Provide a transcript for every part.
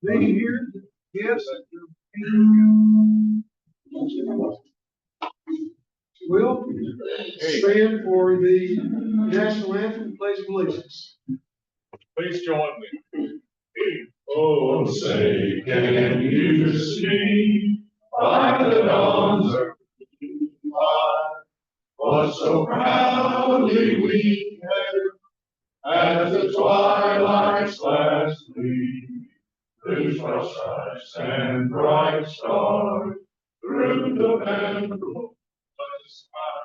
They here, yes. Will stand for the national anthem, pledge of allegiance. Please join me. Oh, say, can you see by the dawn's early light what so proudly we hailed as the twilight's last gleam, whose stripes and bright stars through the vandal sky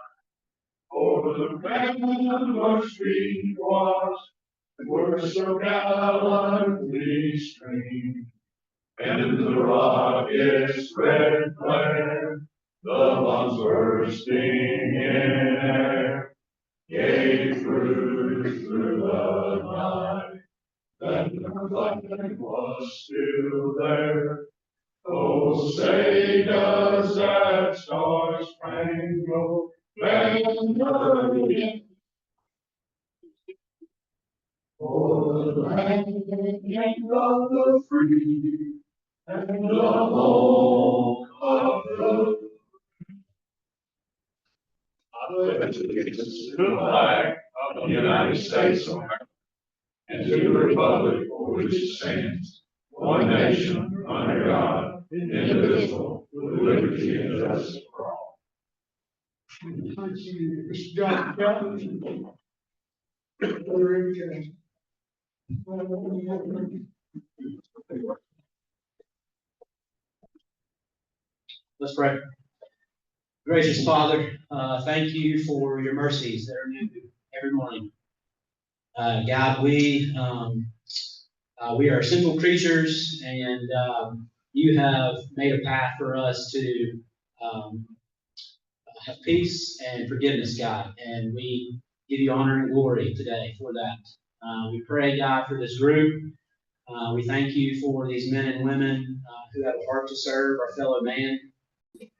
over the ramparts street was. Were so gallantly streamed, and the rocket's red flare, the bombs bursting in air, gave through the night, that the flag was still there. Oh, say does that star-spangled banner yet? For the land of the free and the home of the pledge allegiance to the flag of the United States of America and to the republic for which it stands, one nation under God, indivisible, with liberty and justice for all. Thank you, Mr. John Captain. Let's pray. Gracious Father, thank you for your mercies that are new every morning. God, we are simple creatures, and you have made a path for us to have peace and forgiveness, God, and we give you honor and glory today for that. We pray, God, for this group. We thank you for these men and women who have a heart to serve our fellow man.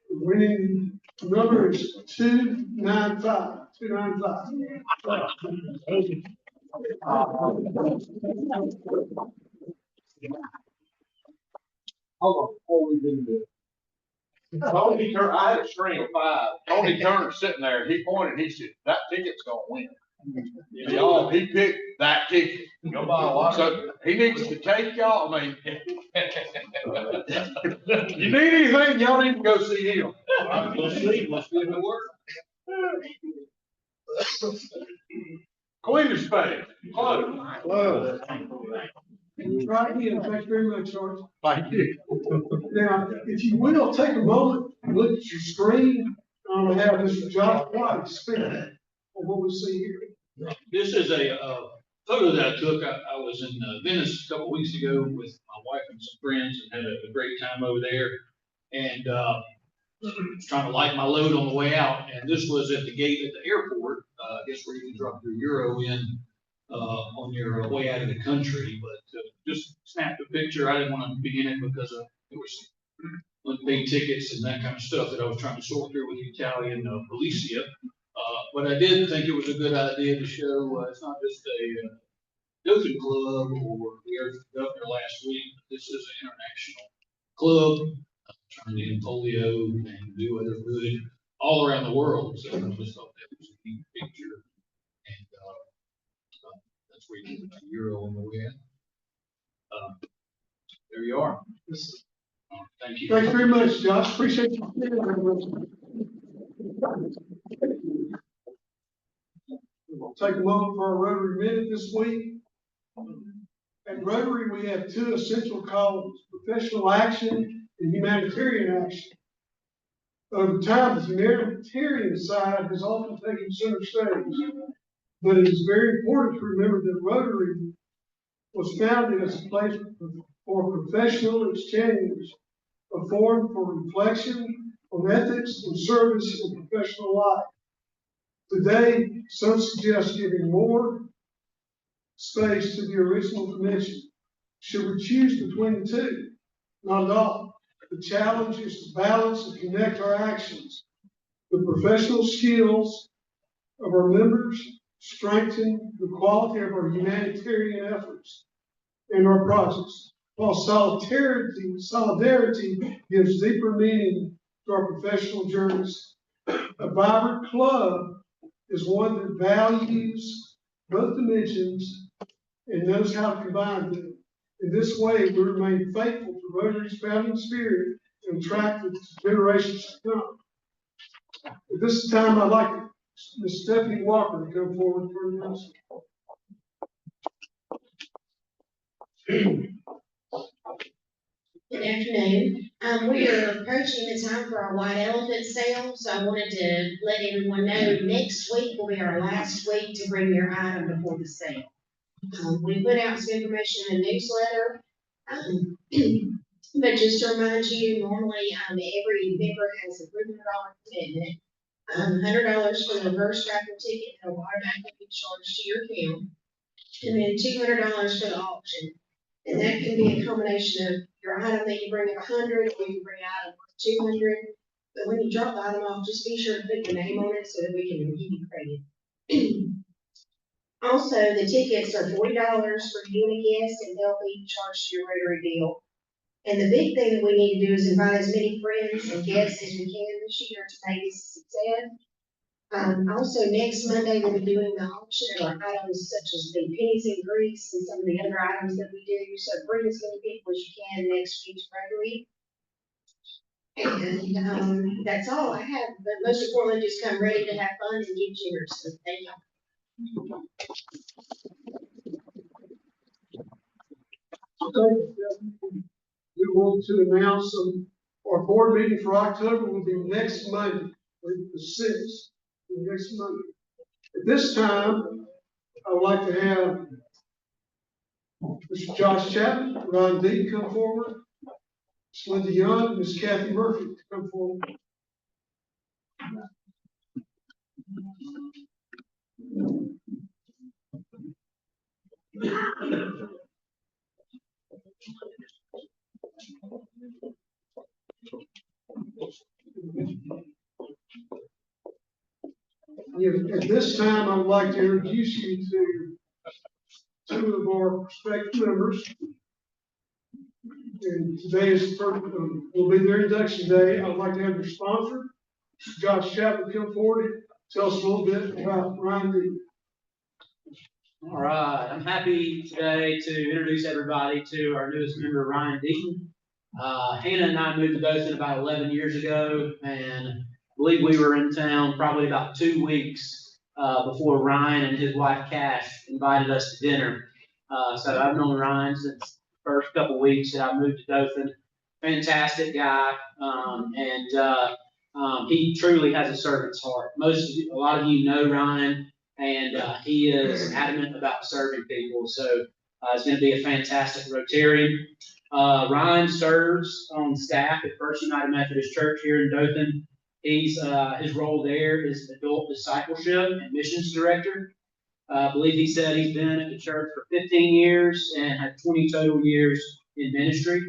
Winning number is 295. 295. Hold on, before we do this. Tony Turner, I had a string of 5. Tony Turner sitting there, he pointed, he said, that ticket's gonna win. Y'all, he picked that ticket. So he needs to take y'all, I mean. You need anything, y'all need to go see him. Let's see if it works. Queen of Spades. Hello. Right here, thank you very much, George. Thank you. Now, if you will, take a moment and look at your screen. I'm going to have Mr. Josh White speak on what we see here. This is a photo that I took. I was in Venice a couple weeks ago with my wife and some friends and had a great time over there. And was trying to lighten my load on the way out. And this was at the gate at the airport, I guess where you can drop your euro in on your way out of the country. But just snapped a picture. I didn't want to be in it because there was unpaid tickets and that kind of stuff that I was trying to sort through with the Italian Policia. But I did think it was a good idea to show it's not just a Dothan club or we heard from the governor last week. This is an international club trying to end polio and do other good all around the world. So I just thought that was a neat picture. And that's where you get a euro on the way out. There you are. Thank you. Thanks very much, Josh. Appreciate you. We'll take a moment for our Rotary Minute this week. At Rotary, we have 2 essential causes: professional action and humanitarian action. Over time, the humanitarian side has often taken center stage, but it is very important to remember that Rotary was founded as a place for professional exchange, a forum for reflection on ethics and service in professional life. Today, some suggest giving more space to the original commission. Should we choose between the two? Not at all. The challenge is to balance and connect our actions. The professional skills of our members strengthen the quality of our humanitarian efforts and our projects, while solidarity gives deeper meaning to our professional journeys. A vibrant club is one that values both dimensions and knows how to combine them. In this way, we remain faithful to Rotary's founding spirit and attract it to generations to come. At this time, I'd like Ms. Stephanie Walker to come forward for the announcement. Good afternoon. We are approaching the time for our white elephant sale, so I wanted to let everyone know next week will be our last week to bring your item before the sale. We put out some information in the newsletter. But just to remind you, normally, every member has a $300 commitment. $100 for the reverse raffle ticket, that will automatically be charged to your account. And then $200 for the auction. And that can be a combination of your item that you bring of 100, or you can bring an item of 200. But when you drop the item off, just be sure to put your name on it so that we can give you credit. Also, the tickets are $40 for you and a guest, and they'll be charged to your Rotary bill. And the big thing that we need to do is invite as many friends and guests as we can this year to make this a success. Also, next Monday, we'll be doing the auction of our items such as the pennies and grease and some of the other items that we do. So bring as many people as you can next week's Rotary. And that's all I have. But most importantly, just come ready to have fun and get generous. So thank y'all. We want to announce our board meeting for October will be next Monday, the 6th, next Monday. At this time, I would like to have Mr. Josh Chapman, Ron Dean come forward, Ms. Linda Young, Ms. Kathy Murphy to come forward. At this time, I would like to introduce you to two of our prospective members. And today is the first, will be their induction day. I would like to have your sponsor, Josh Chapman, come forward and tell us a little bit about Ryan Dean. All right, I'm happy today to introduce everybody to our newest member, Ryan Deaton. Hannah and I moved to Dothan about 11 years ago, and I believe we were in town probably about 2 weeks before Ryan and his wife Cash invited us to dinner. So I've known Ryan since the first couple weeks that I moved to Dothan. Fantastic guy, he truly has a servant's heart. A lot of you know Ryan, and he is adamant about serving people. So it's going to be a fantastic Rotarian. Ryan serves on staff at First United Methodist Church here in Dothan. His role there is adult discipleship and missions director. I believe he said he's been at the church for 15 years and had 20 total years in ministry.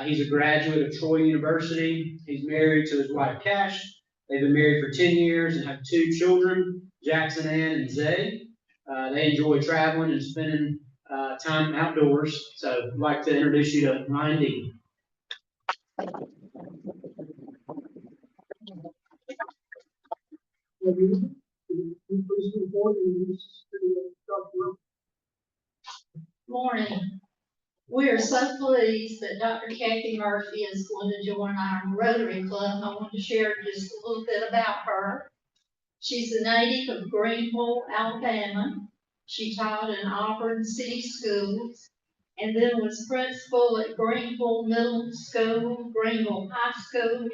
He's a graduate of Troy University. He's married to his wife Cash. They've been married for 10 years and have 2 children, Jackson Ann and Zay. They enjoy traveling and spending time outdoors. So I'd like to introduce you to Ryan Dean. Morning. We are so pleased that Dr. Kathy Murphy is going to join our Rotary Club. I want to share just a little bit about her. She's a native of Greenville, Alabama. She taught in Auburn City Schools and then was principal at Greenville Middle School, Greenville High School,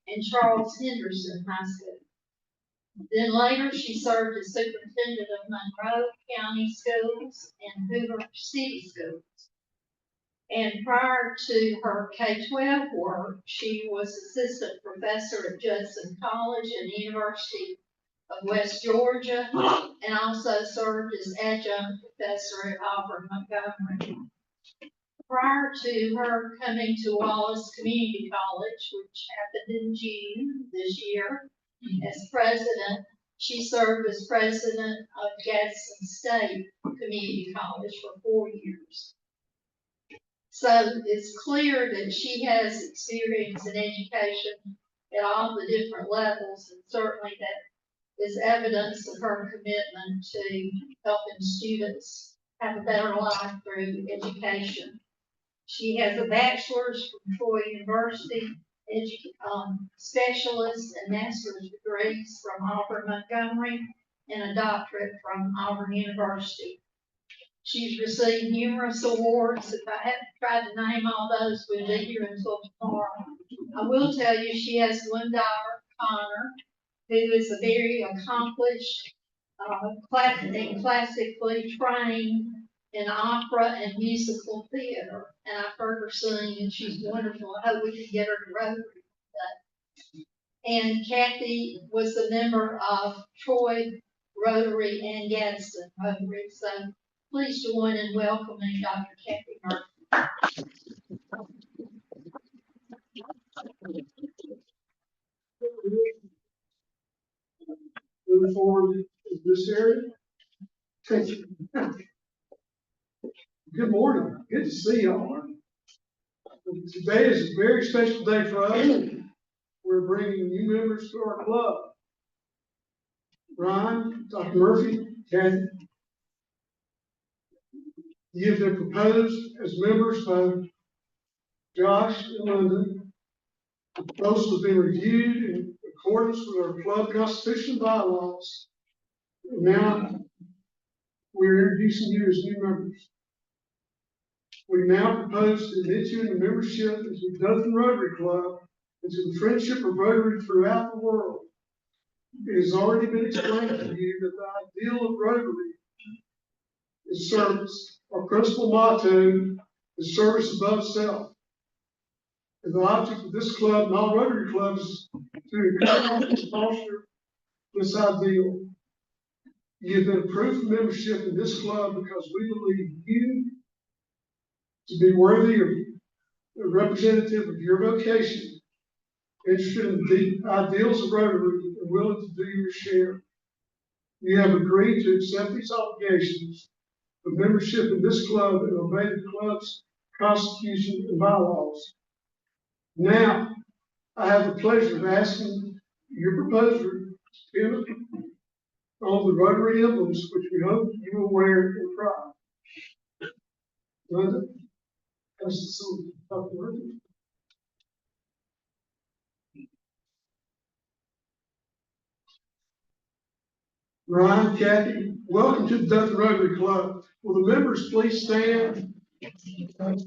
and Charles Henderson High School. Then later she served as superintendent of Monroe County Schools and Hoover City Schools. And prior to her K-12 work, she was assistant professor at Judson College and the University of West Georgia, and also served as adjunct professor at Auburn Montgomery. Prior to her coming to Wallace Community College, which happened in June this year, as president, she served as president of Gadsden State Community College for 4 years. So it's clear that she has experience in education at all the different levels, and certainly that is evidence of her commitment to helping students have a better life through education. She has a bachelor's from Troy University, specialist and master's degrees from Auburn Montgomery, and a doctorate from Auburn University. She's received numerous awards. If I hadn't tried to name all those, we'd be here until tomorrow. I will tell you, she has one daughter, Connor, who is a very accomplished, classically trained in opera and musical theater. And I've heard her sing, and she's wonderful. I hope we can get her to Rotary. And Kathy was a member of Troy Rotary and Gadsden Rotary. So please join in welcoming Dr. Kathy Murphy. Moving forward in this area. Thank you. Good morning. Good to see y'all. Today is a very special day for us. We're bringing new members to our club. Ron, Dr. Murphy, Kathy. You have been proposed as members by Josh and Linda. The proposal has been reviewed in accordance with our club constitution bylaws. And now we're introducing you as new members. We now propose to admit you into membership into the Dothan Rotary Club and to the friendship of Rotary throughout the world. It has already been explained to you that the ideal of Rotary is service. Our principal motto is service above self. And the object of this club and all Rotary clubs is to encourage and foster this ideal. You have been approved for membership in this club because we believe you to be worthy of a representative of your vocation, interested in the ideals of Rotary, and willing to do your share. You have agreed to accept these obligations of membership in this club and obey the club's constitution and bylaws. Now, I have the pleasure of asking your proposer to pin on the Rotary emblems, which we hope you will wear in pride. Linda, that's the song. Dr. Murphy. Ryan, Kathy, welcome to the Dothan Rotary Club. Will the members please stand? Thank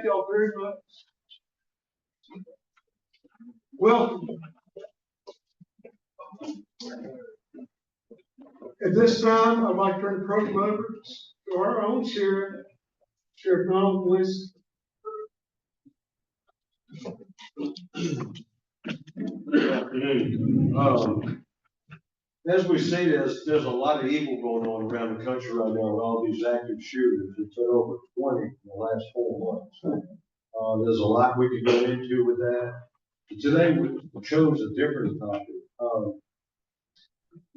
y'all very much. Welcome. At this time, I'd like to turn the program over to our own sheriff, Sheriff Donald, please. Good afternoon. As we see, there's a lot of evil going on around the country right now with all these active shooters. It's been over 20 in the last 4 months. There's a lot we could go into with that. Today, we chose a different topic.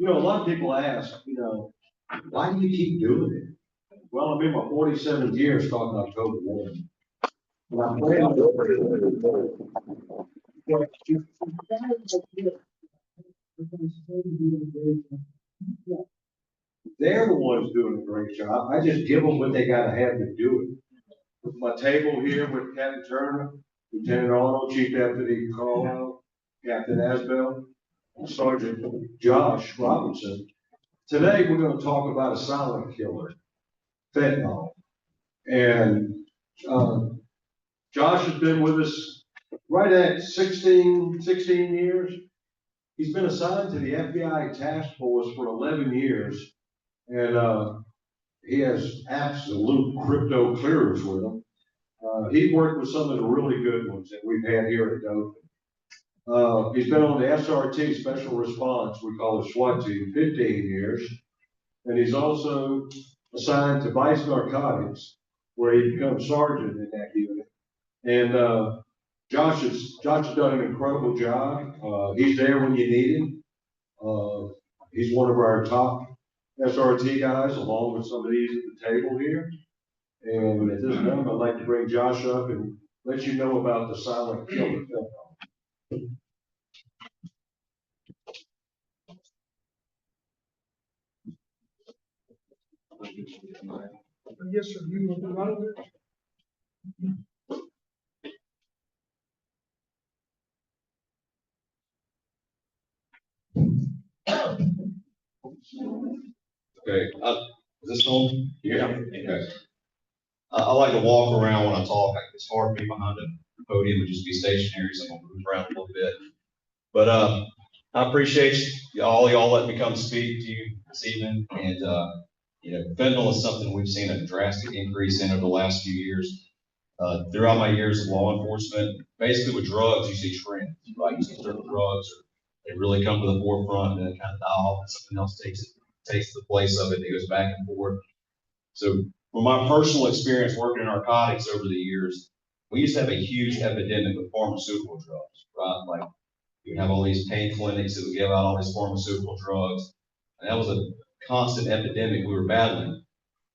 A lot of people ask, why do you keep doing it? Well, I'm in my 47th year starting October 1. They're the ones doing a great job. I just give them what they gotta have to do it. With my table here with Captain Turner, Lieutenant Arnold, Chief Deputy Carl, Captain Asbell, and Sergeant Josh Robertson. Today, we're gonna talk about a silent killer, fentanyl. And Josh has been with us right at 16 years. He's been assigned to the FBI task force for 11 years, and he has absolute crypto clearance with him. He worked with some of the really good ones that we've had here at Dothan. He's been on the SRT, Special Response, we call it SWAT team, 15 years. And he's also assigned to Vice Narcotics, where he becomes sergeant in that unit. And Josh has done an incredible job. He's there when you need him. He's one of our top SRT guys, along with some of these at the table here. And at this time, I'd like to bring Josh up and let you know about the silent killer. Yes, sir, you want to go out there? Okay, is this on? Yeah. Okay. I like to walk around when I talk. It's hard for me behind the podium to just be stationary, so I'm gonna move around a little bit. But, I appreciate y'all letting me come speak to you this evening. And, you know, fentanyl is something we've seen a drastic increase in over the last few years. Throughout my years of law enforcement, basically with drugs, you see trends, right? You see certain drugs, they really come to the forefront and then kind of die off, and something else takes the place of it. It goes back and forth. So from my personal experience working in narcotics over the years, we used to have a huge epidemic of pharmaceutical drugs, right? Like you have all these pain clinics that would give out all these pharmaceutical drugs. And that was a constant epidemic we were battling.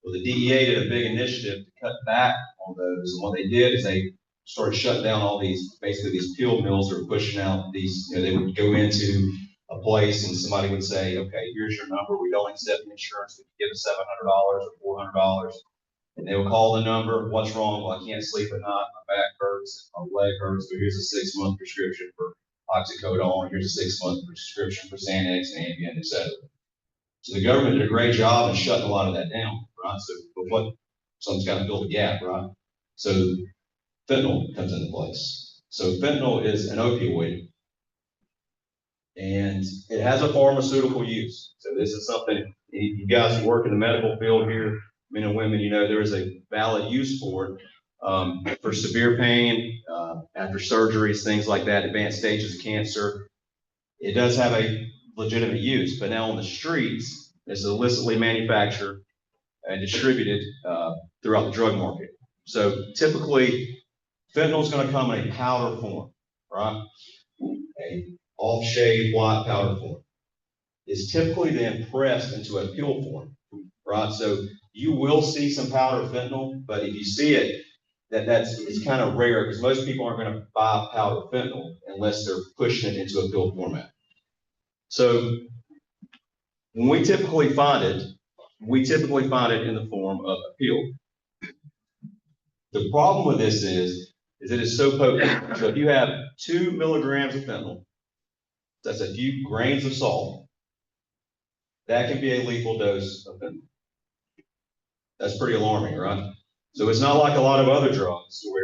Well, the DEA did a big initiative to cut back on those. And what they did is they started shutting down all these, basically these pill mills that were pushing out these, you know, they would go into a place and somebody would say, okay, here's your number. We don't accept insurance. We can give us $700 or $400. And they would call the number. What's wrong? Well, I can't sleep at night. My back hurts. My leg hurts. So here's a 6-month prescription for oxycodone. Here's a 6-month prescription for Xanax and Ambien, etc. So the government did a great job in shutting a lot of that down, right? So, but someone's got to fill the gap, right? So fentanyl comes into place. So fentanyl is an opioid, and it has a pharmaceutical use. So this is something you guys who work in the medical field here, men and women, you know there is a valid use for it for severe pain, after surgeries, things like that, advanced stages of cancer. It does have a legitimate use, but now on the streets, it's illicitly manufactured and distributed throughout the drug market. So typically, fentanyl is going to come in a powder form, right? A off-shade white powder form. It's typically then pressed into a pill form, right? So you will see some powder fentanyl, but if you see it, it's kind of rare because most people aren't going to buy powder fentanyl unless they're pushing it into a pill format. So when we typically find it in the form of a pill. The problem with this is it is so potent. So if you have 2 milligrams of fentanyl, that's a few grains of salt, that can be a lethal dose of fentanyl. That's pretty alarming, right? So it's not like a lot of other drugs where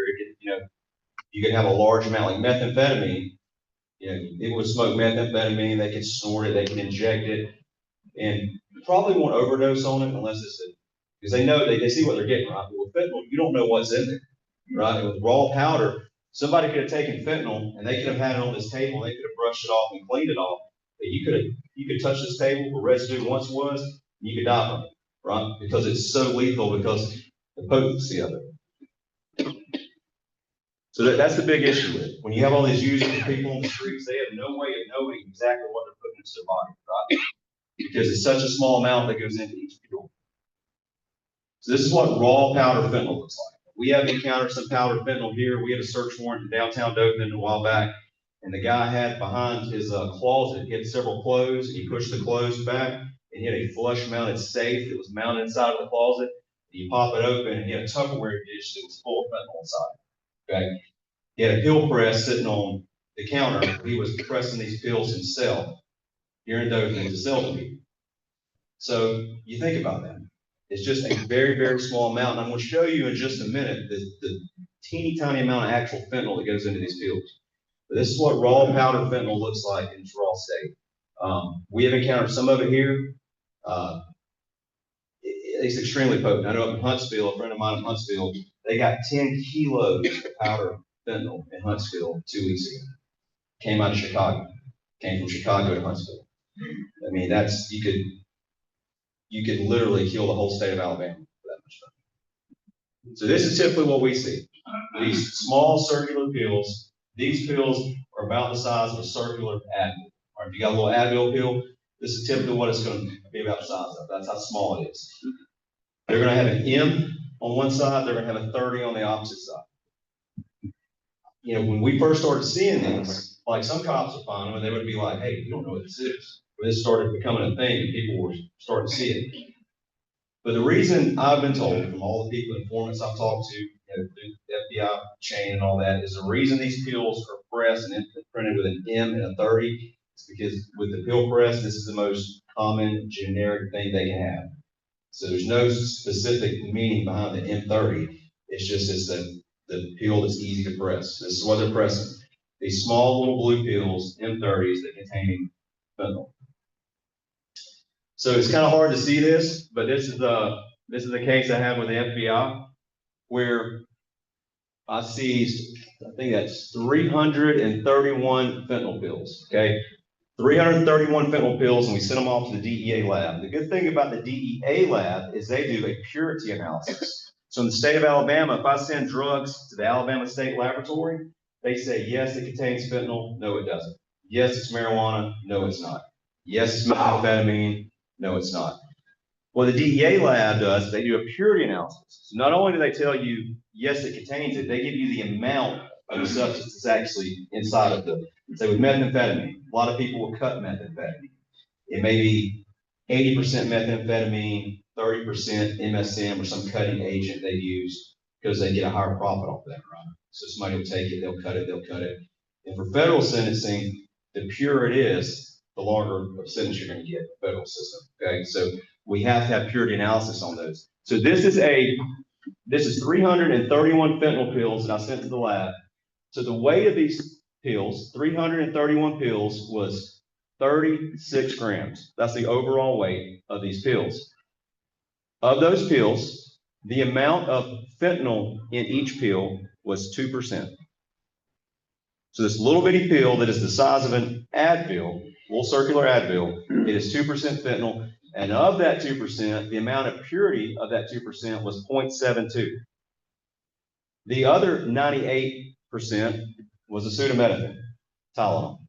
you can have a large amount, like methamphetamine. People would smoke methamphetamine, they can snort it, they can inject it, and you probably won't overdose on it unless because they know, they see what they're getting, right? But with fentanyl, you don't know what's in there, right? And with raw powder, somebody could have taken fentanyl and they could have had it on this table, they could have brushed it off and cleaned it off. But you could touch this table where residue once was, and you could die from it, right? Because it's so lethal because of the potency of it. So that's the big issue with it. When you have all these users and people on the streets, they have no way of knowing exactly what they're putting into their body, right? Because it's such a small amount that goes into each fuel. So this is what raw powder fentanyl looks like. We have encountered some powder fentanyl here. We had a search warrant in downtown Dothan a while back, and the guy had behind his closet, he had several clothes, and he pushed the clothes back, and he had a flush-mounted safe that was mounted inside of the closet. And you pop it open, and he had a Tupperware dish that was full of fentanyl inside. Okay? He had a pill press sitting on the counter. He was pressing these pills himself here in Dothan to sell to people. So you think about that. It's just a very, very small amount. And I'm going to show you in just a minute the teeny tiny amount of actual fentanyl that goes into these pills. But this is what raw powder fentanyl looks like in its raw state. We have encountered some of it here. It's extremely potent. I know up in Huntsville, a friend of mine in Huntsville, They got 10 kilos of powder fentanyl in Huntsville 2 weeks ago. Came out of Chicago. Came from Chicago to Huntsville. I mean, you could literally kill the whole state of Alabama for that much fentanyl. So this is typically what we see. These small circular pills. These pills are about the size of a circular Advil. Or if you got a little Advil pill, this is typically what it's going to be about the size of. That's how small it is. They're going to have an M on one side. They're going to have a 30 on the opposite side. You know, when we first started seeing these, like some cops would find them and they would be like, hey, you don't know what this is. When this started becoming a thing and people were starting to see it. But the reason I've been told from all the people, informants I've talked to, you know, through the FBI chain and all that, is the reason these pills are pressed and printed with an M and a 30 is because with the pill press, this is the most common generic thing they can have. So there's no specific meaning behind the M30. It's just the pill that's easy to press. This is what they're pressing. These small little blue pills, M30s, that contain fentanyl. So it's kind of hard to see this, but this is the case I have with the FBI, where I seized, I think that's 331 fentanyl pills. Okay, 331 fentanyl pills, and we sent them off to the DEA lab. The good thing about the DEA lab is they do a purity analysis. So in the state of Alabama, if I send drugs to the Alabama State Laboratory, they say, yes, it contains fentanyl. No, it doesn't. Yes, it's marijuana. No, it's not. Yes, it's methamphetamine. No, it's not. What the DEA lab does is they do a purity analysis. So not only do they tell you, yes, it contains it, they give you the amount of the substance that's actually inside of the, say with methamphetamine, a lot of people will cut methamphetamine. It may be 80% methamphetamine, 30% MSM or some cutting agent they use because they get a higher profit off that, right? So somebody will take it, they'll cut it. And for federal sentencing, the purer it is, the longer of sentence you're going to get in the federal system. Okay, so we have to have purity analysis on those. So this is 331 fentanyl pills that I sent to the lab. So the weight of these pills, 331 pills, was 36 grams. That's the overall weight of these pills. Of those pills, the amount of fentanyl in each pill was 2%. So this little bitty pill that is the size of an Advil, little circular Advil, it is 2% fentanyl. And of that 2%, the amount of purity of that 2% was 0.72. The other 98% was acetaminophen, Tylenol.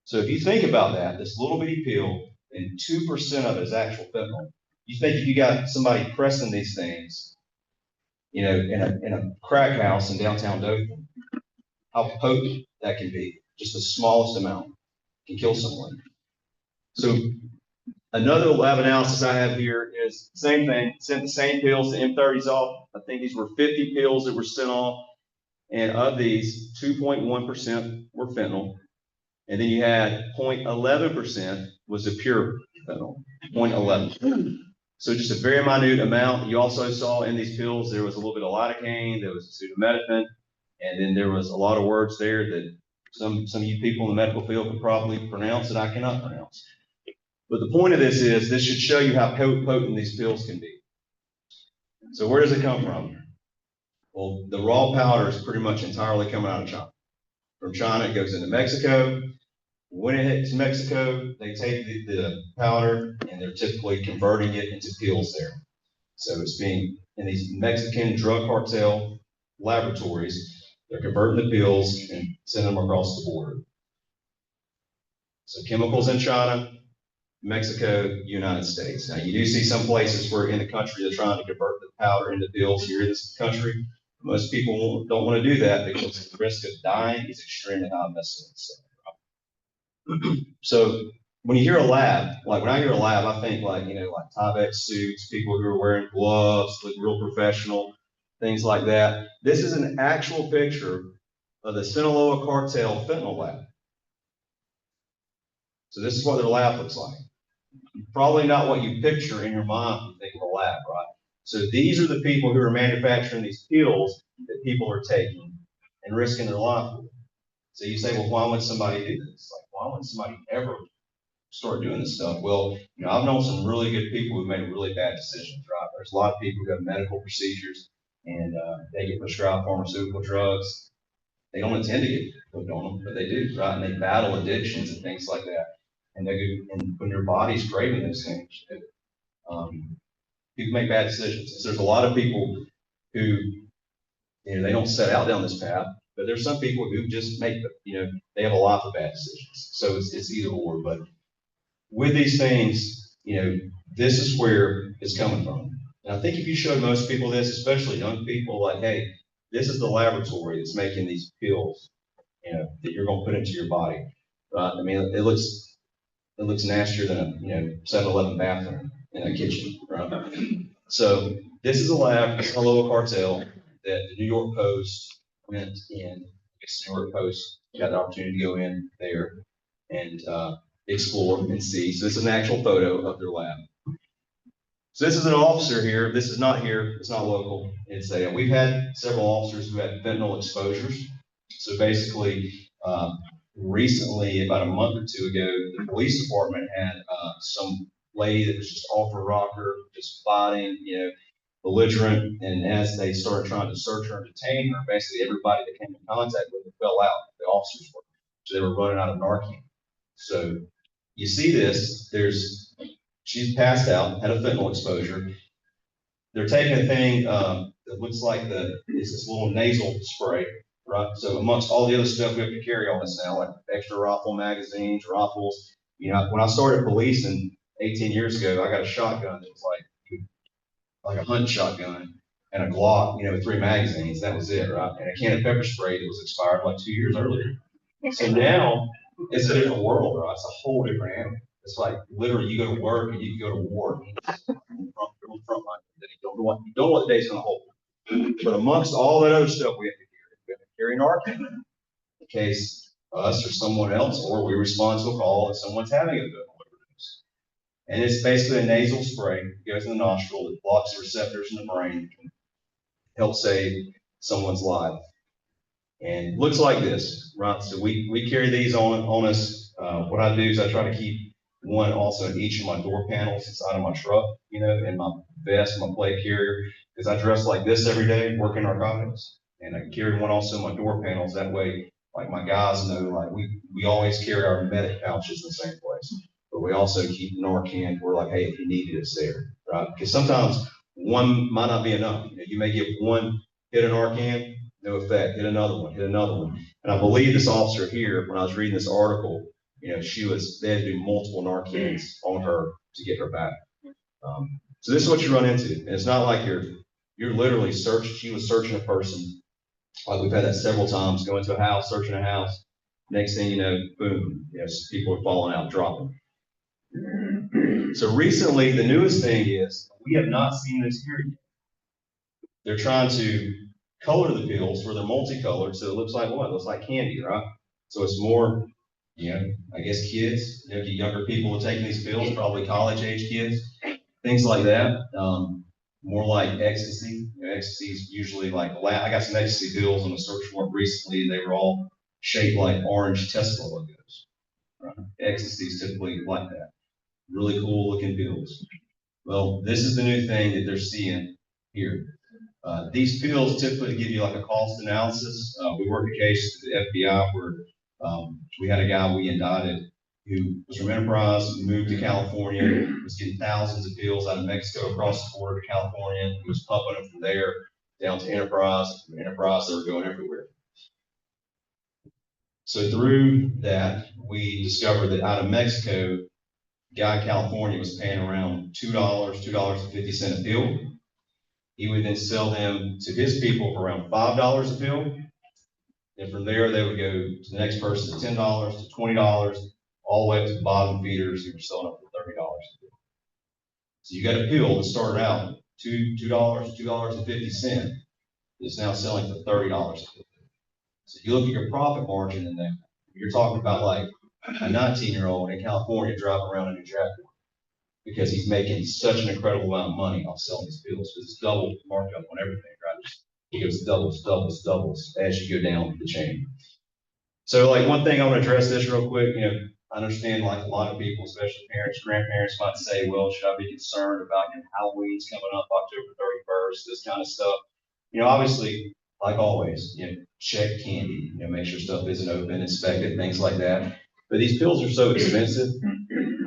So if you think about that, this little bitty pill and 2% of it is actual fentanyl. You think if you got somebody pressing these things, you know, in a crack house in downtown Dothan, how potent that can be. Just the smallest amount can kill someone. So another lab analysis I have here is same thing, sent the same pills, the M30s off. I think these were 50 pills that were sent off. And of these, 2.1% were fentanyl. And then you had 0.11% was the pure fentanyl, 0.11. So just a very minute amount. You also saw in these pills, there was a little bit of lidocaine, there was acetaminophen, and then there was a lot of words there that some of you people in the medical field can probably pronounce that I cannot pronounce. But the point of this is, this should show you how potent these pills can be. So where does it come from? Well, the raw powder is pretty much entirely coming out of China. From China, it goes into Mexico. When it hits Mexico, they take the powder and they're typically converting it into pills there. So it's being, in these Mexican drug cartel laboratories, they're converting the pills and sending them across the border. So chemicals in China, Mexico, United States. Now you do see some places where in the country they're trying to convert the powder into pills here in this country. Most people don't want to do that because the risk of dying is extremely high. So when you hear a lab, like when I hear a lab, I think like, you know, like Tyvek suits, people who are wearing gloves, look real professional, things like that. This is an actual picture of the Sinaloa cartel fentanyl lab. So this is what their lab looks like. Probably not what you picture in your mind when you think of a lab, right? So these are the people who are manufacturing these pills that people are taking and risking their life with. So you say, well, why would somebody do this? Like, why would somebody ever start doing this stuff? Well, you know, I've known some really good people who made really bad decisions, right? There's a lot of people who have medical procedures and they get prescribed pharmaceutical drugs. They don't intend to get hooked on them, but they do, right? And they battle addictions and things like that. And and when your body's craving those things, people make bad decisions. So there's a lot of people who, they don't set out down this path, but there's some people who just make, they have a lot of bad decisions. So it's either or. But with these things, this is where it's coming from. And I think if you showed most people this, especially young people, like, hey, this is the laboratory that's making these pills, that you're going to put into your body, right? I mean, it looks nastier than a 7-Eleven bathroom in a kitchen, right? So this is a lab, it's a little cartel that the New York Post went in. I guess the New York Post got the opportunity to go in there and explore and see. So this is an actual photo of their lab. So this is an officer here. This is not here. It's not local. We've had several officers who had fentanyl exposures. So basically, recently, about a month or two ago, the police department had some lady that was just off her rocker, just fighting, belligerent. And as they started trying to search her and detain her, basically everybody that came in contact with her fell out. The officers were. So they were running out of Narcan. So you see this, she's passed out, had a fentanyl exposure. They're taking a thing that looks like it's this little nasal spray, right? So amongst all the other stuff, we have to carry all this now, like extra rifle magazines, rifles. When I started policing 18 years ago, I got a shotgun that was like a hunt shotgun and a Glock, with 3 magazines. That was it, right? And a can of pepper spray that was expired like 2 years earlier. So now it's a different world, right? It's a whole different animal. It's like literally you go to work and you can go to war. Front line. You don't know what the day's going to hold. But amongst all that other stuff we have to carry Narcan in case us or someone else, or we respond to a call and someone's having a good overdose. And it's basically a nasal spray that goes in the nostril that blocks the receptors in the brain and can help save someone's life. And looks like this, right? So we carry these on us. What I do is I try to keep one also in each of my door panels inside of my truck, and my vest, my plate carrier, because I dress like this every day, working narcotics. And I carry one also in my door panels. That way, like my guys know, like we always carry our medic pouches in the same place. But we also keep Narcan. We're like, hey, if you need it, it's there, right? Because sometimes one might not be enough. You may give one hit of Narcan, no effect. Hit another one. And I believe this officer here, when I was reading this article, they had to do multiple Narcans on her to get her back. So this is what you run into. And it's not like you're literally searching. She was searching a person. Like we've had that several times, go into a house, searching a house. Next thing you know, boom, people are falling out, dropping. So recently, the newest thing is, we have not seen this here yet. They're trying to color the pills where they're multicolored, so it looks like what? It looks like candy, right? So it's more, I guess kids, younger people are taking these pills, probably college-age kids, things like that. More like ecstasy. Ecstasy is usually like, I got some ecstasy pills on a search warrant recently, and they were all shaped like orange Tesla logos. Right? Ecstasy is typically like that. Really cool looking pills. Well, this is the new thing that they're seeing here. These pills typically give you like a cost analysis. We worked a case to the FBI where we had a guy we indicted who was from Enterprise, moved to California, was getting thousands of pills out of Mexico across the border to California. He was pumping them from there down to Enterprise. From Enterprise, they were going everywhere. So through that, we discovered that out of Mexico, guy in California was paying around $2, $2.50 a pill. He would then sell them to his people for around $5 a pill. And from there, they would go to the next person, $10 to $20, all the way up to the bottom feeders who were selling up for $30 a pill. So you got a pill that started out $2, $2.50. It's now selling for $30 a pill. So you look at your profit margin in that, you're talking about like a 19-year-old in California driving around in a Jaguar because he's making such an incredible amount of money off selling these pills because it's double markup on everything, right? It goes doubles as you go down the chain. So like one thing I want to address this real quick, I understand like a lot of people, especially parents, grandparents might say, well, should I be concerned about Halloween's coming up October 31st, this kind of stuff. You know, obviously, like always, you know, check candy, you know, make sure stuff isn't open, inspect it, things like that. But these pills are so expensive,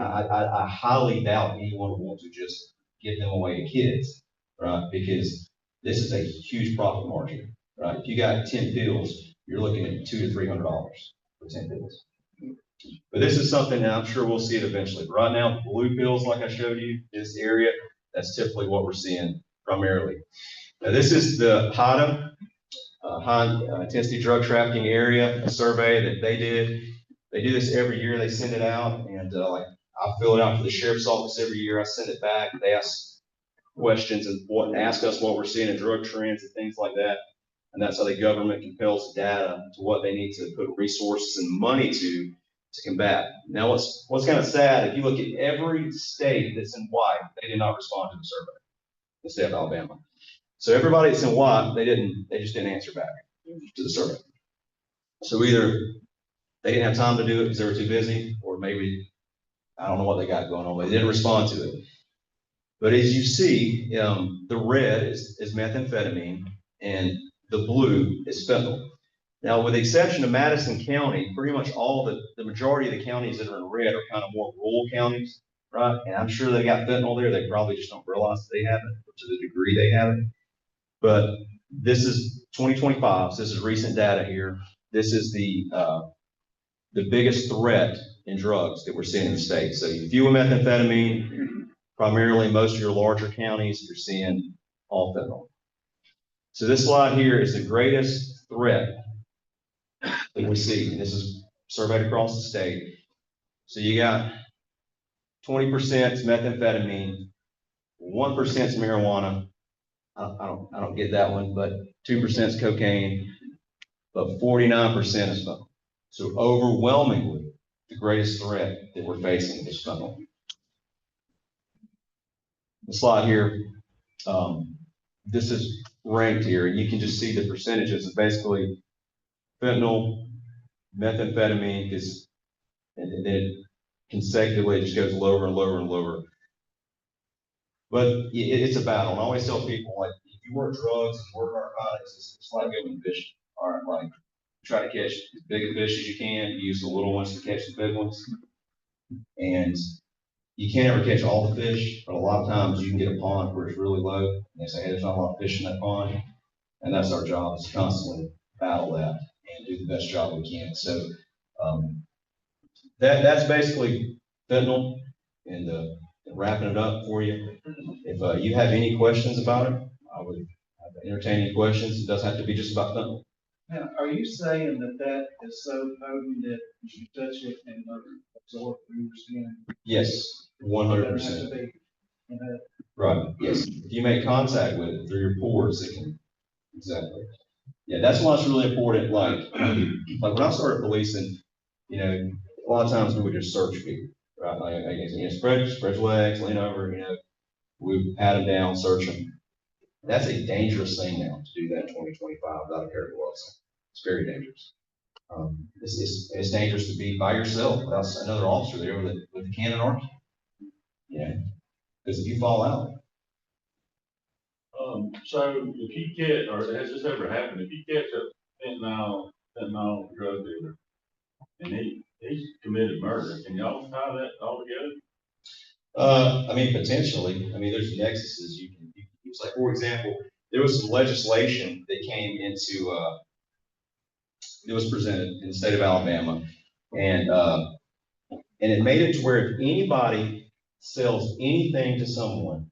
I highly doubt anyone would want to just give them away to kids, right? Because this is a huge profit margin, right? If you got 10 pills, you're looking at $200 to $300 for 10 pills. But this is something that I'm sure we'll see it eventually. But right now, blue pills, like I showed you, this area, that's typically what we're seeing primarily. Now, this is the HIDA, high intensity drug trafficking area, a survey that they did. They do this every year. They send it out, and like I fill it out for the sheriff's office every year. I send it back. They ask questions and ask us what we're seeing in drug trends and things like that. And that's how the government compels data to what they need to put resources and money to combat. Now, what's kind of sad, if you look at every state that's in white, they did not respond to the survey. The state of Alabama. So everybody that's in white, they just didn't answer back to the survey. So either they didn't have time to do it because they were too busy, or maybe, I don't know what they got going on, but they didn't respond to it. But as you see, the red is methamphetamine, and the blue is fentanyl. Now, with the exception of Madison County, pretty much all the majority of the counties that are in red are kind of more rural counties, right? And I'm sure they got fentanyl there. They probably just don't realize that they have it, or to the degree they have it. But this is 2025, so this is recent data here. This is the biggest threat in drugs that we're seeing in the state. So if you have methamphetamine, primarily most of your larger counties, you're seeing all fentanyl. So this slide here is the greatest threat that we see, and this is surveyed across the state. So you got 20% is methamphetamine, 1% is marijuana. I don't get that one, but 2% is cocaine, but 49% is fentanyl. So overwhelmingly, the greatest threat that we're facing is fentanyl. The slide here, this is ranked here, and you can just see the percentages of basically fentanyl, methamphetamine, and then consecutively it just goes lower and lower and lower. But it's a battle, and I always tell people, like, if you work drugs and work narcotics, it's like going fishing. All right, like, try to catch as big a fish as you can, use the little ones to catch the big ones. And you can't ever catch all the fish, but a lot of times you can get a pond where it's really low, and they say, hey, there's not a lot of fish in that pond. And that's our job, is to constantly battle that and do the best job we can. So that's basically fentanyl, and wrapping it up for you. If you have any questions about it, I would entertain any questions. It doesn't have to be just about fentanyl. Now, are you saying that is so potent that you touch it and absorb through your skin? Yes, 100%. Right, yes. If you make contact with it through your pores, it can, exactly. Yeah, that's why it's really important. Like when I started policing, you know, a lot of times we would just search people, right? Like, you know, spread your legs, lean over, you know, we pat them down, search them. That's a dangerous thing now to do that in 2025 without a pair of gloves. It's very dangerous. It's dangerous to be by yourself without another officer there with a can and arm. Yeah, because if you fall out. So if you catch, or has this ever happened, if you catch a fentanyl drug dealer and he's committed murder, can y'all tie that all together? I mean, potentially. I mean, there's nexuses you can use. Like, for example, there was some legislation that came into, it was presented in the state of Alabama, and it made it to where if anybody sells anything to someone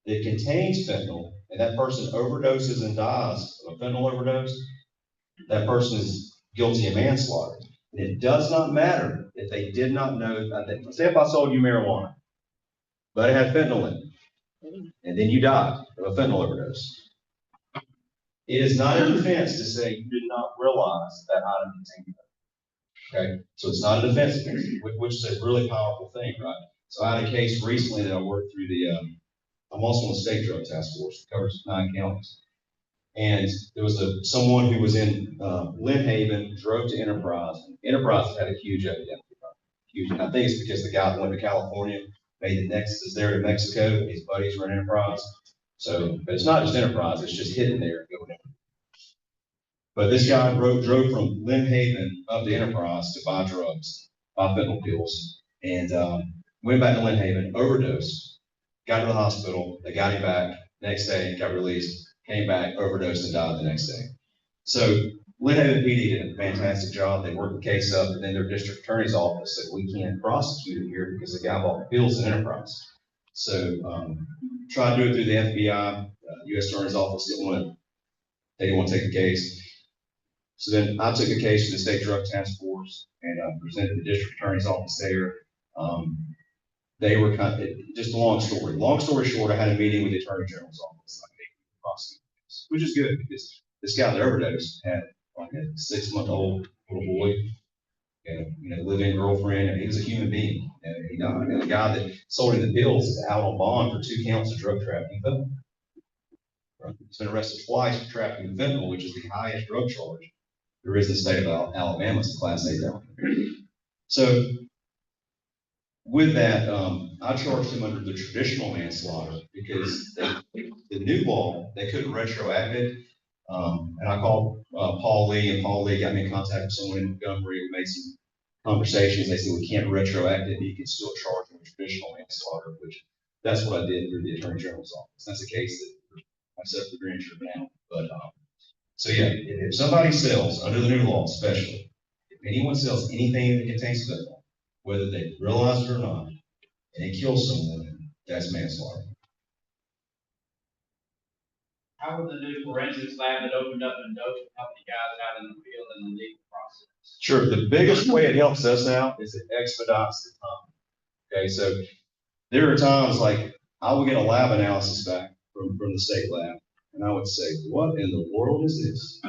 that contains fentanyl, and that person overdoses and dies of a fentanyl overdose, that person is guilty of manslaughter. And it does not matter if they did not know that. Say if I sold you marijuana, but it had fentanyl in it, and then you died of a fentanyl overdose. It is not a defense to say you did not realize that item contained fentanyl. Okay, so it's not a defense against it, which is a really powerful thing, right? So I had a case recently that I worked through I'm also on the state drug task force that covers 9 counties. And there was someone who was in Lynn Haven, drove to Enterprise. Enterprise had a huge epidemic. Huge. And I think it's because the guy went to California, made the nexus there to Mexico, and his buddies were in Enterprise. So, but it's not just enterprise, it's just hitting there and going in. But this guy drove from Lynn Haven up to Enterprise to buy drugs, buy fentanyl pills, and went back to Lynn Haven, overdosed, got to the hospital, they got him back, next day got released, came back, overdosed, and died the next day. So Lynn Haven PD did a fantastic job. They worked the case up, and then their district attorney's office said, we can't prosecute it here because the guy bought pills in Enterprise. So tried to do it through the FBI, U.S. Attorney's Office they didn't want to take the case. So then I took a case to the State Drug Task Force and presented the district attorney's office there. They were just a long story. Long story short, I had a meeting with the attorney general's office, which is good because this guy that overdosed had like a 6-month-old little boy, and living girlfriend, and he was a human being. And he died. And the guy that sold him the pills is out on bond for 2 counts of drug trafficking fentanyl. Right? He's been arrested twice for trafficking fentanyl, which is the highest drug charge there is in the state of Alabama. It's a Class A felony. So with that, I charged him under the traditional manslaughter because the new law, they couldn't retroact it. And I called Paul Lee, and Paul Lee got me in contact with someone in Montgomery. We made some conversations. They said we can't retroact it, but you can still charge him with traditional manslaughter, which that's what I did through the Attorney General's office. That's a case that I set up the grand jury now. But so yeah, if somebody sells under the new law, especially if anyone sells anything that contains fentanyl, whether they realize it or not, and they kill someone, that's manslaughter. How would the new forensics lab that opened up in Dothan help you guys out in the field in the legal process? Sure. The biggest way it helps us out is it expedites the time. Okay, so there are times like I will get a lab analysis back from the state lab, and I would say, what in the world is this?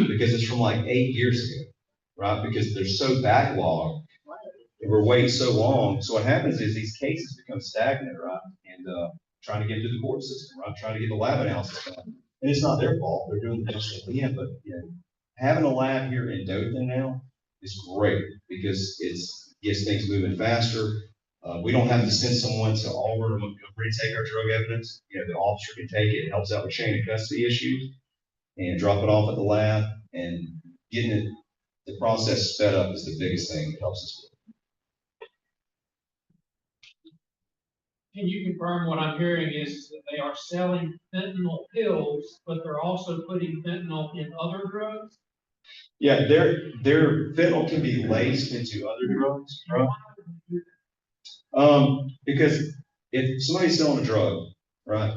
Because it's from like 8 years ago, right? Because they're so backlogged, and we're waiting so long. So what happens is these cases become stagnant, right? And trying to get to the court system, right? Trying to get the lab analysis done. And it's not their fault. They're doing the best they can. But having a lab here in Dothan now is great because it gets things moving faster. We don't have to send someone to Auburn or Montgomery to take our drug evidence. The officer can take it. It helps out with chain of custody issues and drop it off at the lab. And getting the process sped up is the biggest thing that helps us with. Can you confirm what I'm hearing is that they are selling fentanyl pills, but they're also putting fentanyl in other drugs? Yeah, their fentanyl can be laced into other drugs, right? Because if somebody's selling a drug, right,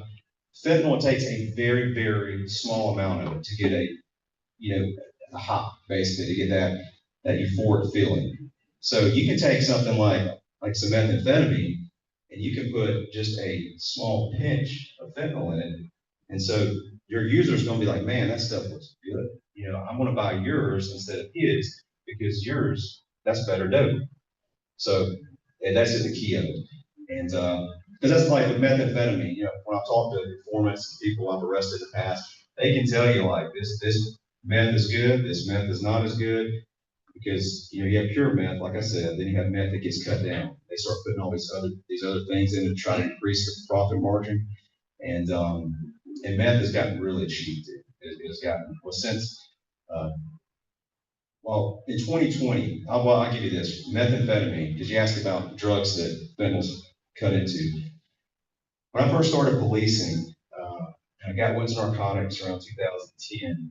fentanyl takes a very, very small amount of it to get a high, basically, to get that euphoric feeling. So you can take something like some methamphetamine, and you can put just a small pinch of fentanyl in it. And so your user's going to be like, man, that stuff looks good. I'm going to buy yours instead of his because yours, that's better dope. So that's the key of it. And because that's like with methamphetamine, when I talk to informants and people I've arrested in the past, they can tell you like this meth is good, this meth is not as good. Because you have pure meth, like I said, then you have meth that gets cut down. They start putting all these other things in to try to increase the profit margin, and meth has gotten really cheap. It has gotten since in 2020. I'll give you this methamphetamine because you asked about drugs that fentanyl's cut into. When I first started policing, I got Woods Narcotics around 2010.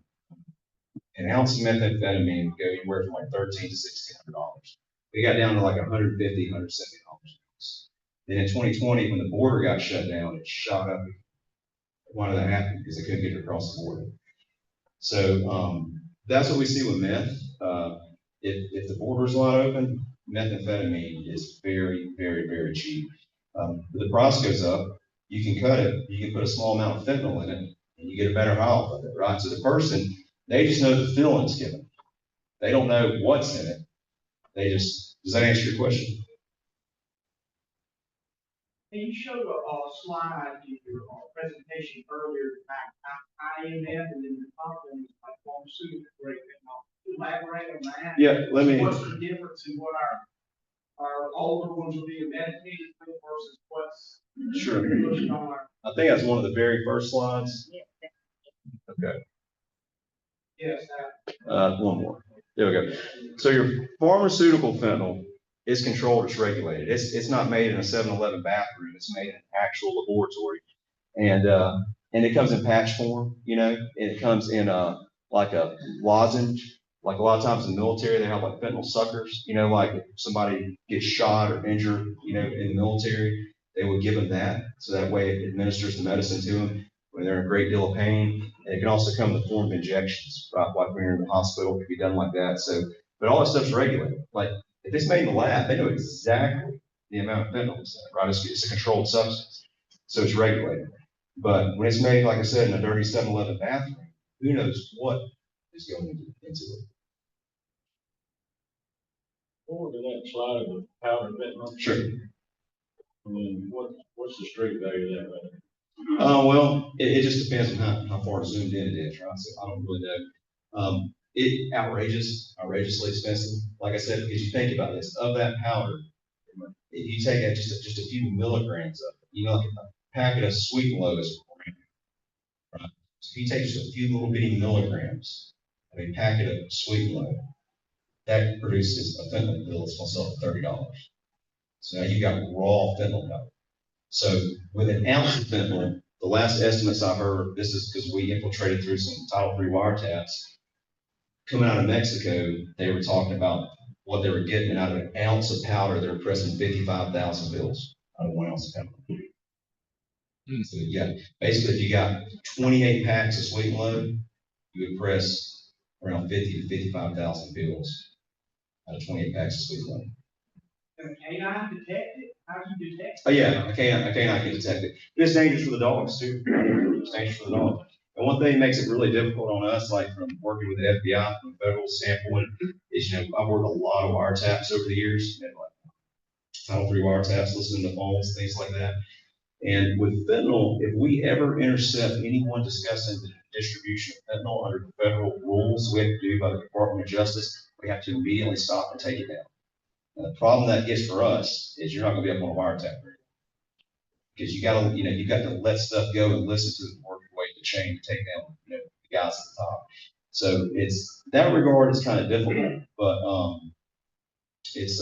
An ounce of methamphetamine would go anywhere from like $1,300 to $1,600. They got down to like $150, $170. Then in 2020, when the border got shut down, it shot up. Why did that happen? Because they couldn't get it across the border. So that's what we see with meth. If the border's not open, methamphetamine is very, very, very cheap. The price goes up. You can cut it. You can put a small amount of fentanyl in it, and you get a better high off of it, right? So the person, they just know the feeling's given. They don't know what's in it. Does that answer your question? You showed a slide in your presentation earlier about IMF and then the top one is like pharmaceutical grade. Elaborate on that. Yeah, let me. What's the difference in what our older ones are being medicated with versus what's Sure. pushing on our, I think that's one of the very first slides. Okay. yes, One more. There we go. So your pharmaceutical fentanyl is controlled, it's regulated. It's not made in a 7-Eleven bathroom. It's made in an actual laboratory. And it comes in patch form, and it comes in like a lozenge. Like a lot of times in the military, they have like fentanyl suckers, like if somebody gets shot or injured, in the military, they would give them that. So that way it administers the medicine to them when they're in a great deal of pain. And it can also come in the form of injections, right? Like when you're in the hospital, it can be done like that. So, but all that stuff's regulated. Like if it's made in the lab, they know exactly the amount of fentanyl it's in, right? It's a controlled substance. So it's regulated. But when it's made, like I said, in a dirty 7-Eleven bathroom, who knows what is going into it. Forward to that slide of the powder fentanyl. Sure. I mean, what's the street value of that, right? Well, it just depends on how far zoomed in it is, right? So I don't really know. It outrageously expensive. Like I said, because you think about this, of that powder, if you take out just a few milligrams of it, like a packet of sweet and low is a gram, right? So if you take just a few little bitty milligrams of a packet of sweet and low, that produces a fentanyl pill that's going to sell for $30. So now you've got raw fentanyl powder. So with an ounce of fentanyl, the last estimates I heard, this is because we infiltrated through some Title III wiretaps, coming out of Mexico, they were talking about what they were getting out of an ounce of powder. They were pressing 55,000 bills out of 1 ounce of powder. So yeah, basically if you got 28 packs of sweet and low, you would press around 50 to 55,000 bills out of 28 packs of sweet and low. can canine detect it? How do you detect it? Oh yeah, I can't can detect it. It's dangerous for the dogs too. It's dangerous for the dog. And one thing that makes it really difficult on us, like from working with the FBI from a federal standpoint, is I've worked a lot of wiretaps over the years, like Title III wiretaps, listening to phones, things like that. And with fentanyl, if we ever intercept anyone discussing the distribution of fentanyl under the federal rules we have to do by the Department of Justice, we have to immediately stop and take it down. And the problem that gets for us is you're not going to be up on a wiretap because you got to let stuff go and listen to it and work your way to chain to take down the guys at the top. So it's that regard is kind of difficult, but it's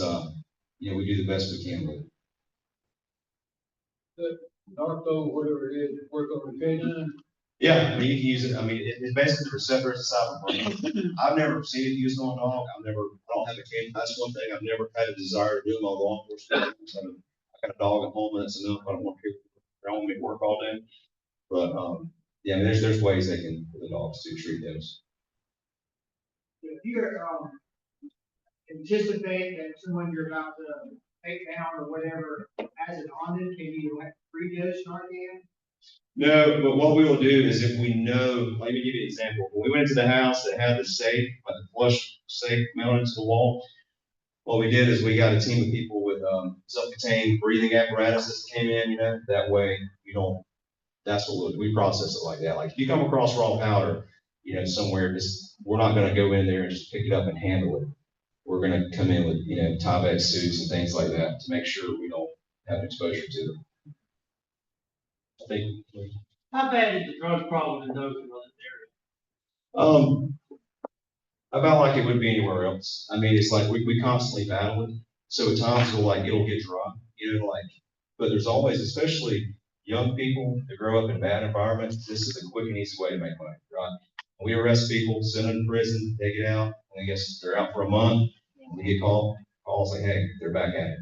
we do the best we can with it. Narco, whatever it is, work on the canine. Yeah, I mean, you can use it. I mean, it's basically the receptor inside the brain. I've never seen it used on a dog. I don't have a canine. That's one thing I've never had a desire to do in my law enforcement. I got a dog at home and that's enough. I don't want me to work all day. But yeah, I mean, there's ways they can for the dogs to treat those. If you're, anticipate that someone you're about to take down or whatever has it on them, can you like redose Narcan? No, but what we will do is if we know, let me give you an example. When we went into the house that had the safe, like the flush safe mounted to the wall, what we did is we got a team of people with self-contained breathing apparatuses that came in, that way you don't, that's what we process it like that. Like if you come across raw powder, somewhere, we're not going to go in there and just pick it up and handle it. We're going to come in with, Tyvek suits and things like that to make sure we don't have exposure to it. I think. How bad is the drug problem in those areas? About like it would be anywhere else. I mean, it's like we constantly battle it. So at times it'll get dry, but there's always, especially young people that grow up in bad environments, this is a quick and easy way to make money, right? We arrest people, send them to prison, they get out, and I guess they're out for a month, and they get calls like, hey, they're back at it,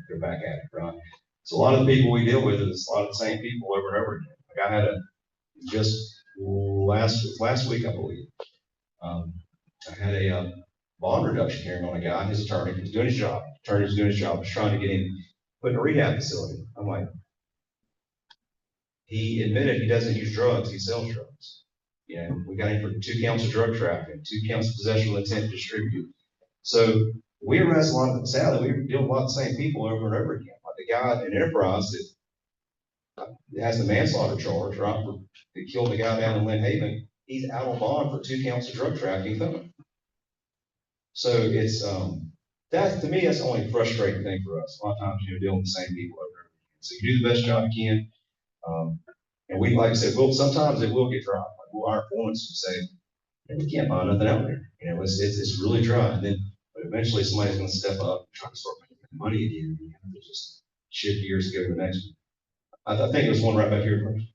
right? So a lot of the people we deal with is a lot of the same people over and over again. Like I had just last week, I believe. I had a bond reduction hearing on a guy, his attorney was doing his job. Attorney was doing his job, was trying to get him put in a rehab facility. I'm like, he admitted he doesn't use drugs, he sells drugs. We got him for 2 counts of drug trafficking, 2 counts of possession with intent to distribute. So we arrest a lot of, sadly, we deal with a lot of the same people over and over again. Like the guy in Enterprise that has the manslaughter charge, right, that killed the guy down in Lynn Haven, he's out on bond for 2 counts of drug trafficking felony. So it's That, to me, that's the only frustrating thing for us. A lot of times, dealing with the same people over and over again. So you do the best job you can. And we, like I said, sometimes it will get dry. Like, our opponents will say, we can't find nothing out there. It's really dry. And then, but eventually somebody's gonna step up and try to start making money again. Just shift gears to go to the next one. I think there's one right back here first.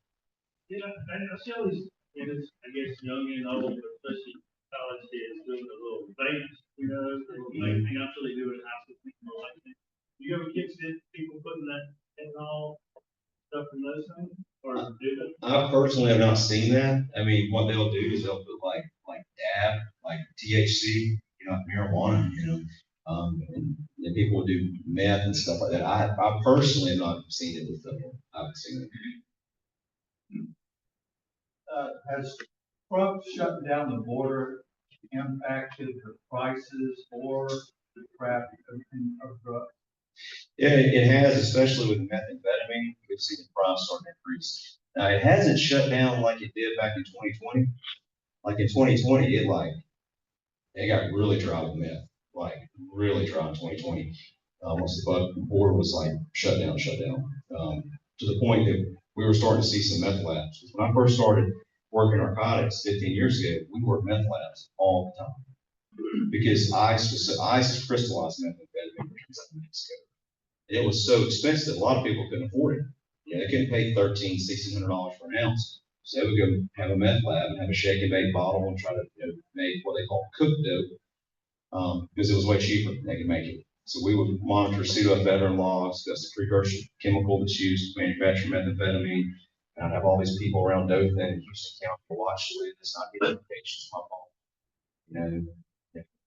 Yeah, I see all these, I guess, young and old, but especially college kids doing the little things, the little thing, I'm sure they do it in high school, people like that. Do you ever get people putting that Fentanyl stuff in those things, or do they? I personally have not seen that. I mean, what they'll do is they'll put like dab, like THC, marijuana, and people will do meth and stuff like that. I personally have not seen it with them. I haven't seen it. Has Trump shutting down the border impacted the prices or the traffic of drugs? Yeah, it has, especially with methamphetamine. We've seen the price starting to increase. Now, it hasn't shut down like it did back in 2020. Like in 2020, it got really dry with meth, like really dry in 2020. Once the border was like shut down, to the point that we were starting to see some meth labs. When I first started working narcotics 15 years ago, we worked meth labs all the time because ice is crystallized methamphetamine, which comes out of Mexico. And it was so expensive, a lot of people couldn't afford it. They couldn't pay $1,600 for an ounce. So they would go have a meth lab and have a shake and bake bottle and try to make what they call cooked dope, because it was way cheaper than they could make it. So we would monitor pseudoephedrine logs. That's the precursor chemical that's used to manufacture methamphetamine. And I'd have all these people around Dothan and Houston County to watch the way this not getting patients my fault.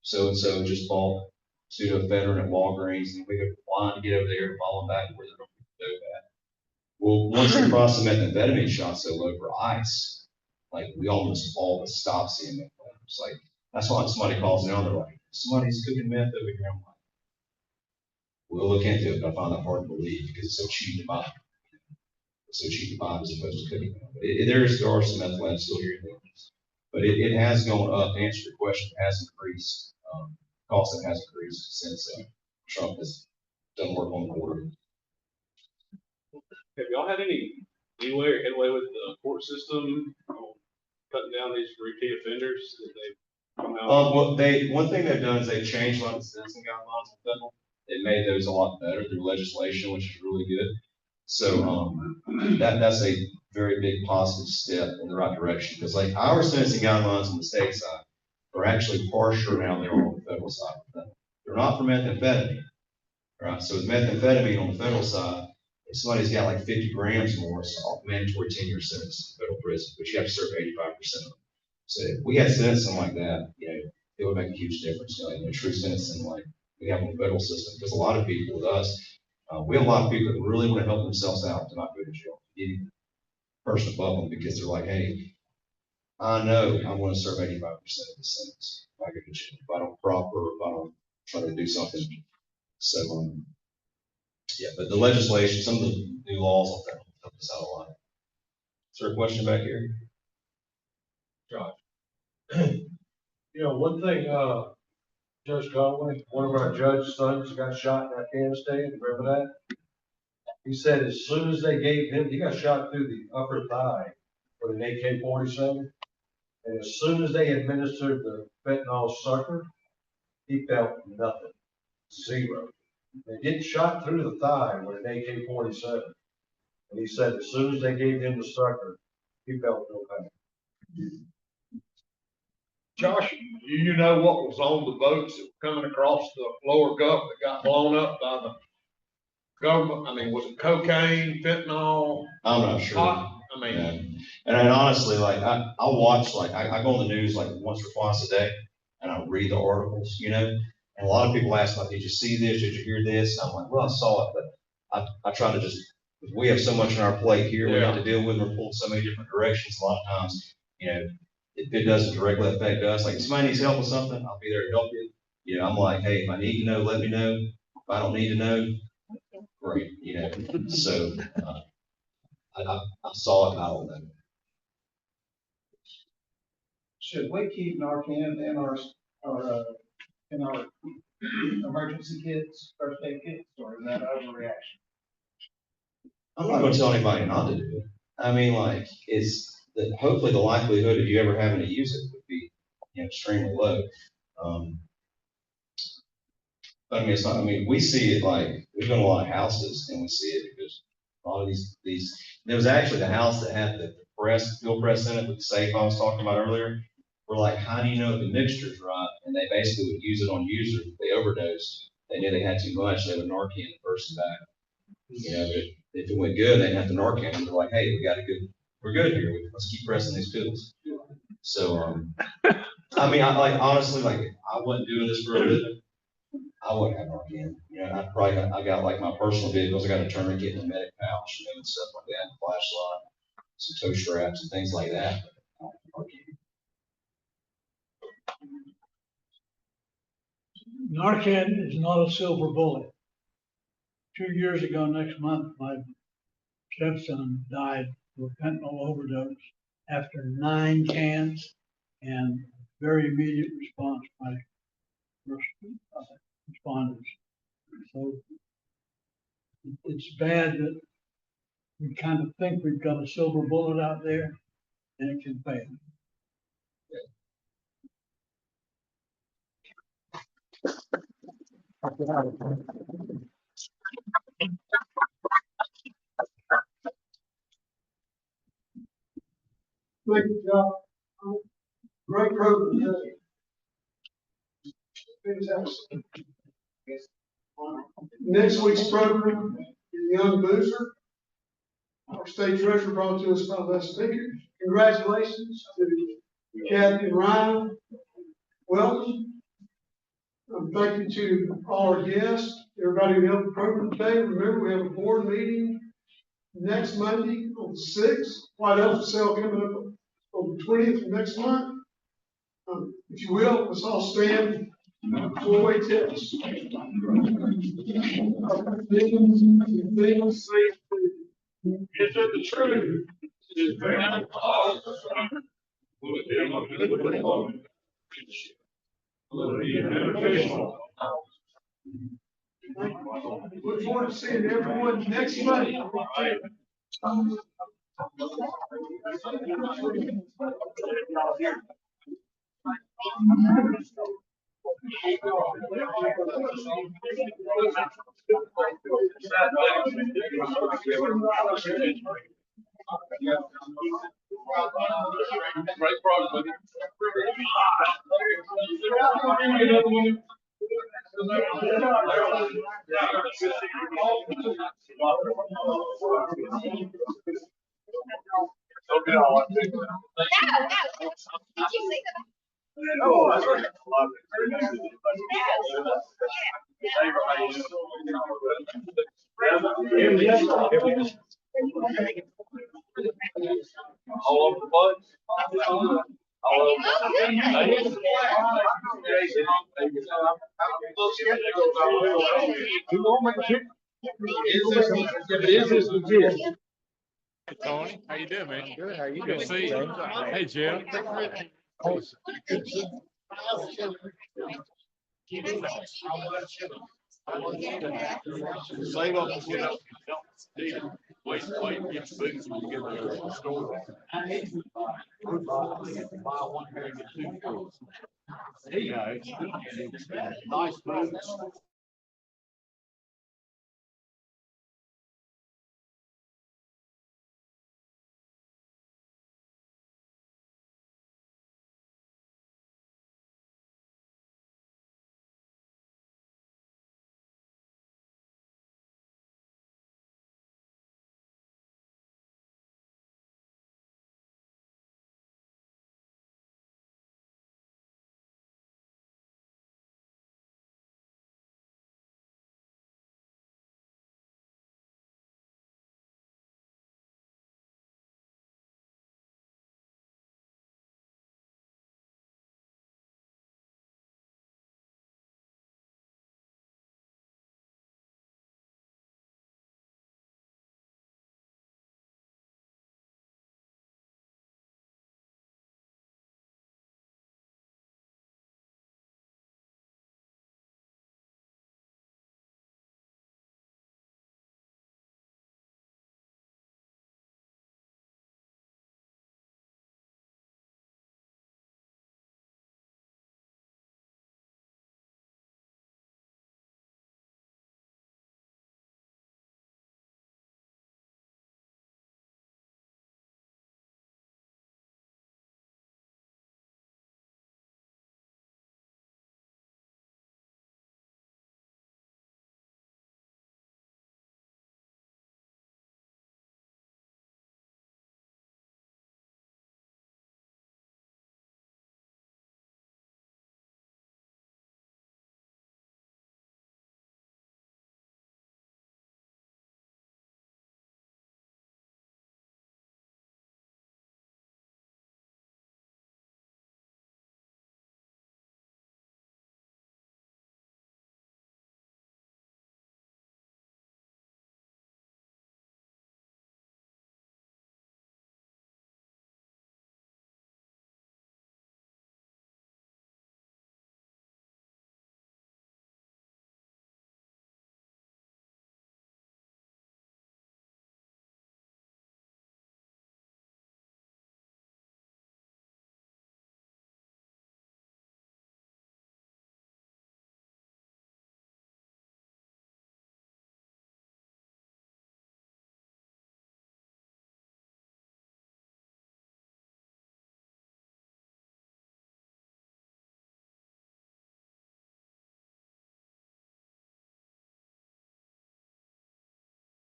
So and so just bought pseudoephedrine at Walgreens, and we would line to get over there and follow back where they're going to dope at. Well, once the price of methamphetamine shot so low for ice, like we almost all but stopped seeing meth. It's like, that's why somebody calls now, they're like, somebody's cooking meth over here. I'm like, we'll look into it, but I find that hard to believe because it's so cheap to buy. It's so cheap to buy as opposed to cooking. There are some meth labs still here, but it has gone up. To answer your question, it has increased. Cost has increased since Trump has done work on the border. Have y'all had any leeway or headway with the court system cutting down these repeat offenders that they've come out? One thing they've done is they've changed a lot of the sentencing guidelines in federal. They made those a lot better through legislation, which is really good. So that's a very big positive step in the right direction, because like our sentencing guidelines on the state side are actually harsher now than they are on the federal side. They're not for methamphetamine, right? So with methamphetamine on the federal side, if somebody's got like 50 grams more, it's all mandatory 10-year sentence in federal prison, but you have to serve 85% of them. So if we had sentencing like that, it would make a huge difference. True sentencing like we have in the federal system, because a lot of people with us, we have a lot of people that really want to help themselves out to not go to jail, even the person above them, because they're like, hey, I know I'm going to serve 85% of the sentence if I go to jail, if I don't if I don't try to do something. So, yeah, but the legislation, some of the new laws will help us out a lot. Is there a question back here? Josh. One thing, Judge Conway, one of our judge's sons got shot in Afghanistan, remember that? He said as soon as they gave him, he got shot through the upper thigh with an AK-47. And as soon as they administered the fentanyl sucker, he felt nothing, zero. They get shot through the thigh with an AK-47. And he said as soon as they gave him the sucker, he felt no pain. Josh, do you know what was on the boats that were coming across the lower Gulf that got blown up by the government? I mean, was it cocaine, fentanyl? I'm not sure. Pot? I mean, yeah. And honestly, like I'll watch, like I go on the news like once or twice a day, and I read the articles, and a lot of people ask like, did you see this? Did you hear this? And I'm like, well, I saw it, but I try to just, we have so much on our plate here, we have to deal with, and we're pulled so many different directions. A lot of times, if it doesn't directly affect us, like if somebody needs help with something, I'll be there to help you. I'm like, hey, if I need to know, let me know. If I don't need to know, great. So I saw it, I don't know. Should we keep Narcan in our emergency kits, first aid kits, or is that overreaction? I'm not gonna tell anybody not to do it. I mean, like, hopefully the likelihood of you ever having to use it would be, extremely low. But I mean, it's not, I mean, we see it like, we've been in a lot of houses and we see it because a lot of these, there was actually the house that had the fuel press in it with the safe I was talking about earlier. We're like, how do you know if the mixture's right? And they basically would use it on users. If they overdosed, they knew they had too much, they would Narcan the person back. But if it went good, they'd have to Narcan them. They're like, hey, we're good here. Let's keep pressing these pills. So, I mean, honestly, like, I wasn't doing this for a living. I wouldn't have Narcan. I got like my personal vehicles. I got a tourniquet and a medic pouch, and stuff like that, and flashlight, some toe straps and things like that. Narcan is not a silver bullet. 2 years ago next month, my stepson died of a fentanyl overdose after 9 cans and very immediate response by first responders. So it's bad that we kind of think we've got a silver bullet out there and it can fail. Thank you, John. Great program today. Fantastic. Next week's program is Young Boozer. Our state treasurer brought to us by last speaker. Congratulations to Kathy and Ryan. Welcome. Thank you to all our guests, everybody who helped the program today. Remember, we have a board meeting next Monday on the 6th. White Elephant Sale coming up on the 20th of next month. If you will, let's all stand. Four-way test. Is it the truth? Is that all? Will it be beneficial? Look forward to seeing everyone next Monday. Great project. All over the place. Hey, Tony, how you doing, man? Good. How you doing? Good to see you. Hey, Jim. Oh, good to see you. Save up, get up. Wait, get your boots when you get to the store. Buy one pair and get two free. Nice boots.